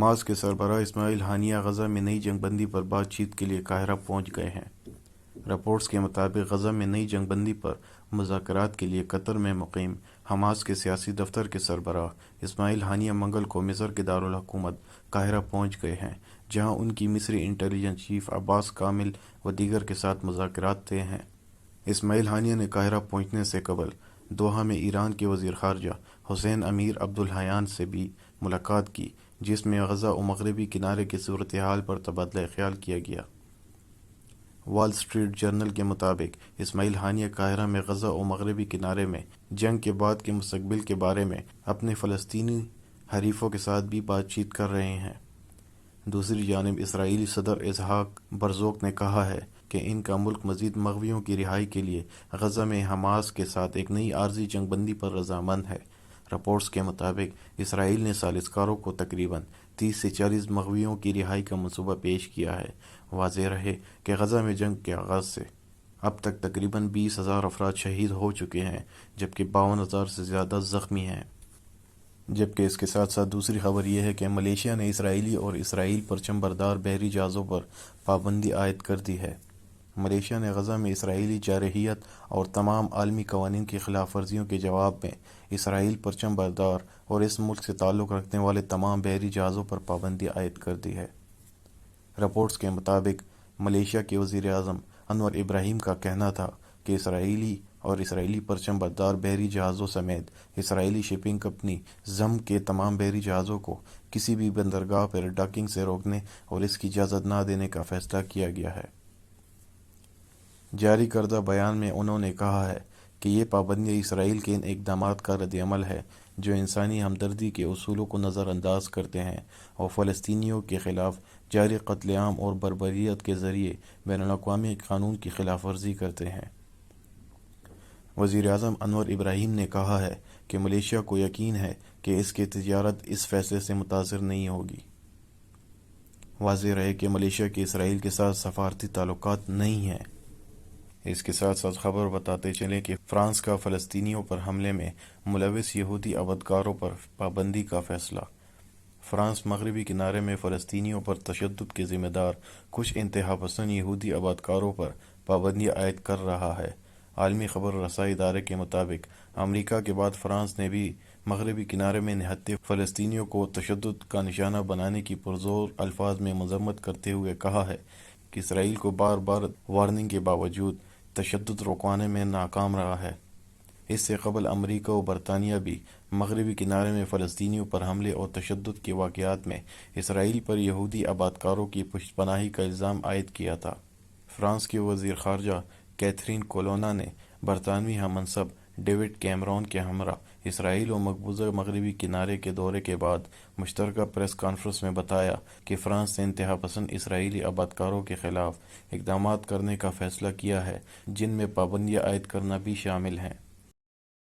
Hamas کے سربراہ اسماعیل ہانیہ غزہ میں نئی جنگ بندی پر بات چیت کے لیے قاہرہ پہنچ گئے ہیں۔ رپورٹس کے مطابق غزہ میں نئی جنگ بندی پر مذاکرات کے لیے قطر میں مقیم حماس کے سیاسی دفتر کے سربراہ اسماعیل ہانیہ منگل کو مصر کے دارالحکومت قاہرہ پہنچ گئے ہیں، جہاں ان کی مصری انٹیلیجنس چیف عباس کامل و دیگر کے ساتھ مذاکرات طے ہیں۔ اسماعیل ہانیہ نے قاہرہ پہنچنے سے قبل دوحہ میں ایران کے وزیر خارجہ حسین امیر عبداللہیان سے بھی ملاقات کی، جس میں غزہ و مغربی کنارے کی صورتحال پر تبادلہ خیال کیا گیا۔ وال اسٹریٹ جرنل کے مطابق اسماعیل ہانیہ قاہرہ میں غزہ و مغربی کنارے میں جنگ کے بعد کے مستقبل کے بارے میں اپنے فلسطینی حریفوں کے ساتھ بھی بات چیت کر رہے ہیں۔ دوسری جانب اسرائیلی صدر اسحاق ہرزوگ نے کہا ہے کہ ان کا ملک مزید مغویوں کی رہائی کے لیے غزہ میں حماس کے ساتھ ایک نئی عارضی جنگ بندی پر رضامند ہے۔ رپورٹس کے مطابق اسرائیل نے ثالثکاروں کو تقریباً 30 سے 40 مغویوں کی رہائی کا منصوبہ پیش کیا ہے۔ واضح رہے کہ غزہ میں جنگ کے آغاز سے اب تک تقریباً 20,000 افراد شہید ہو چکے ہیں، جبکہ 52,000 سے زیادہ زخمی ہیں۔ جبکہ اس کے ساتھ ساتھ دوسری خبر یہ ہے کہ ملیشیا نے اسرائیلی اور اسرائیل پرچم بردار بحری جہازوں پر پابندی عائد کر دی ہے۔ ملیشیا نے غزہ میں اسرائیلی جارحیت اور تمام عالمی قوانین کی خلاف ورزیوں کے جواب میں اسرائیل پرچم بردار اور اس ملک سے تعلق رکھنے والے تمام بحری جہازوں پر پابندی عائد کر دی ہے۔ رپورٹس کے مطابق ملیشیا کے وزیر اعظم انور ابراہیم کا کہنا تھا کہ اسرائیلی اور اسرائیلی پرچم بردار بحری جہازوں سمیت اسرائیلی شپنگ کمپنی زم کے تمام بحری جہازوں کو کسی بھی بندرگاہ پر ڈاکنگ سے روکنے اور اس کی اجازت نہ دینے کا فیصلہ کیا گیا ہے۔ جاری کردہ بیان میں انہوں نے کہا ہے کہ یہ پابندیاں اسرائیل کے ان اقدامات کا رد عمل ہے جو انسانی ہمدردی کے اصولوں کو نظر انداز کرتے ہیں اور فلسطینیوں کے خلاف جاری قتل عام اور بربریت کے ذریعے بین الاقوامی قانون کی خلاف ورزی کرتے ہیں۔ وزیر اعظم انور ابراہیم نے کہا ہے کہ ملیشیا کو یقین ہے کہ اس کی تجارت اس فیصلے سے متاثر نہیں ہوگی۔ واضح رہے کہ ملیشیا کے اسرائیل کے ساتھ سفارتی تعلقات نہیں ہیں۔ اس کے ساتھ ساتھ خبر بتاتے چلیں کہ فرانس کا فلسطینیوں پر حملے میں ملوث یہودی عبدکاروں پر پابندی کا فیصلہ۔ فرانس مغربی کنارے میں فلسطینیوں پر تشدد کے ذمہ دار کچھ انتہا پسند یہودی عبدکاروں پر پابندی عائد کر رہا ہے۔ عالمی خبر رسائی ادارے کے مطابق امریکہ کے بعد فرانس نے بھی مغربی کنارے میں نہتے فلسطینیوں کو تشدد کا نشانہ بنانے کی پرزور الفاظ میں مذمت کرتے ہوئے کہا ہے کہ اسرائیل کو بار بار وارننگ کے باوجود تشدد رکوانے میں ناکام رہا ہے۔ اس سے قبل امریکہ و برطانیہ بھی مغربی کنارے میں فلسطینیوں پر حملے اور تشدد کے واقعات میں اسرائیل پر یہودی آبادکاروں کی پشت پناہی کا الزام عائد کیا تھا۔ فرانس کے وزیر خارجہ کیتھرین کولونا نے برطانوی ہم منصب ڈیوڈ کیمرون کے ہمراہ اسرائیل و مقبوضہ مغربی کنارے کے دورے کے بعد مشترکہ پریس کانفرنس میں بتایا کہ فرانس نے انتہا پسند اسرائیلی آبادکاروں کے خلاف اقدامات کرنے کا فیصلہ کیا ہے، جن میں پابندیاں عائد کرنا بھی شامل ہیں۔